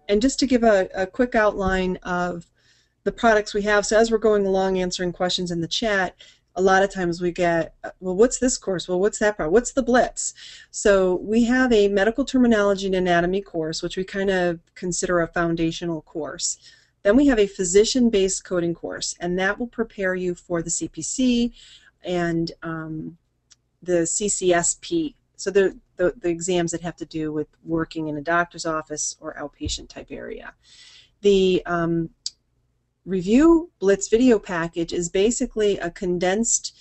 And just to give a quick outline of the products we have, so as we're going along answering questions in the chat, a lot of times we get, well, what's this course? Well, what's that part? What's the Blitz? So we have a medical terminology and anatomy course, which we kind of consider a foundational course. Then we have a physician-based coding course, and that will prepare you for the CPC and the CCSP. So the exams that have to do with working in a doctor's office or outpatient type area. The Review Blitz Video Package is basically a condensed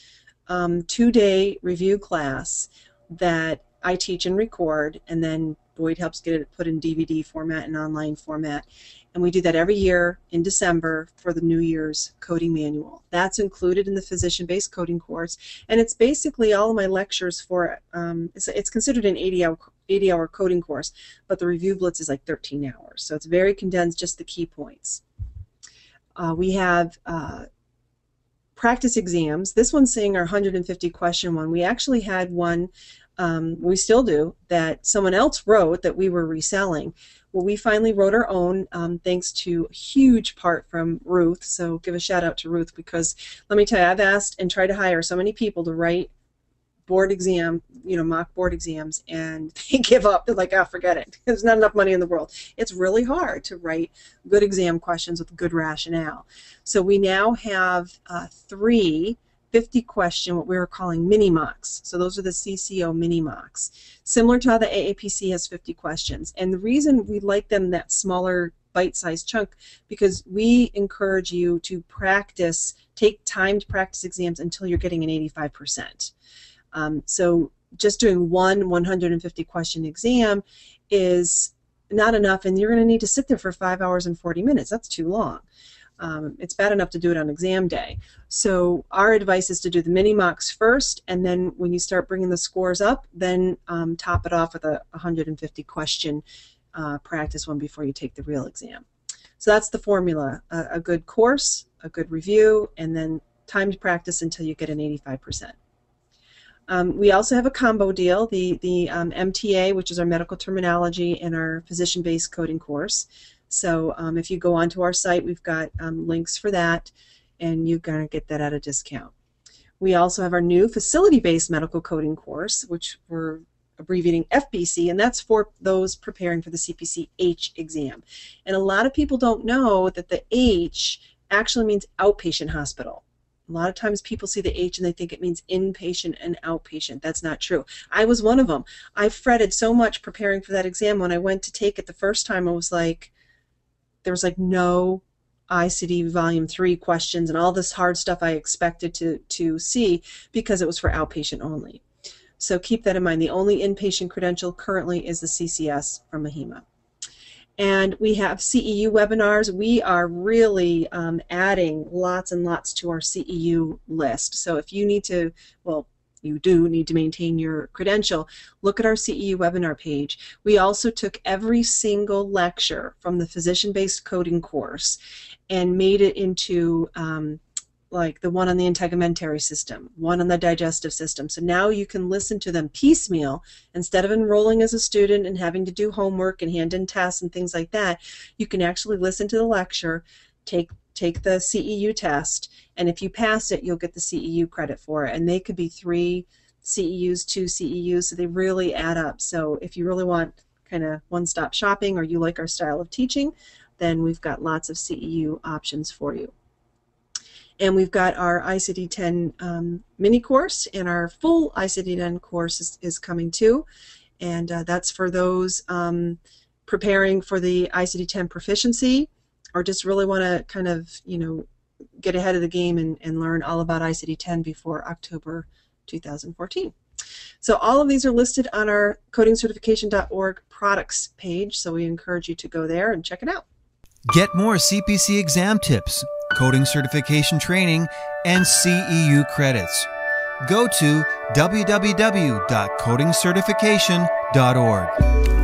2-day review class that I teach and record, and then Boyd helps get it put in DVD format and online format. And we do that every year in December for the New Year's coding manual. That's included in the physician-based coding course, and it's basically all of my lectures for, it's considered an 80-hour coding course, but the Review Blitz is like 13 hours. So it's very condensed, just the key points. We have practice exams. This one's saying our 150 question one. We actually had one, we still do, that someone else wrote that we were reselling. Well, we finally wrote our own, thanks to a huge part from Ruth. So give a shout out to Ruth, because let me tell you, I've asked and tried to hire so many people to write board exam, mock board exams, and they give up. They're like, oh, forget it. There's not enough money in the world. It's really hard to write good exam questions with good rationale. So we now have 3 50-question, what we were calling mini mocks. So those are the CCO mini mocks, similar to how the AAPC has 50 questions. And the reason we like them that smaller bite-sized chunk, because we encourage you to practice, take timed practice exams until you're getting an 85%. So just doing one 150-question exam is not enough, and you're going to need to sit there for 5 hours and 40 minutes. That's too long. It's bad enough to do it on exam day. So our advice is to do the mini mocks first, and then when you start bringing the scores up, then top it off with a 150-question practice one before you take the real exam. So that's the formula: a good course, a good review, and then timed practice until you get an 85%. We also have a combo deal, the MTA, which is our medical terminology, and our physician-based coding course. So if you go onto our site, we've got links for that, and you're going to get that at a discount. We also have our new facility-based medical coding course, which we're abbreviating FBC, and that's for those preparing for the CPC H exam. And a lot of people don't know that the H actually means outpatient hospital. A lot of times people see the H and they think it means inpatient and outpatient. That's not true. I was one of them. I fretted so much preparing for that exam. When I went to take it the first time, I was like, there was like no ICD Volume 3 questions and all this hard stuff I expected to see, because it was for outpatient only. So keep that in mind. The only inpatient credential currently is the CCS from AHIMA. And we have CEU webinars. We are really adding lots and lots to our CEU list. So if you need to, well, you do need to maintain your credential, look at our CEU webinar page. We also took every single lecture from the physician-based coding course and made it into like the one on the integumentary system, one on the digestive system. So now you can listen to them piecemeal instead of enrolling as a student and having to do homework and hand in tests and things like that. You can actually listen to the lecture, take the CEU test, and if you pass it, you'll get the CEU credit for it. And they could be 3 CEUs, 2 CEUs, so they really add up. So if you really want kind of one-stop shopping, or you like our style of teaching, then we've got lots of CEU options for you. And we've got our ICD-10 mini course, and our full ICD-10 course is coming too. And that's for those preparing for the ICD-10 proficiency, or just really want to kind of, get ahead of the game and learn all about ICD-10 before October 2014. So all of these are listed on our codingcertification.org products page, so we encourage you to go there and check it out. Get more CPC exam tips, coding certification training, and CEU credits. Go to www.codingcertification.org.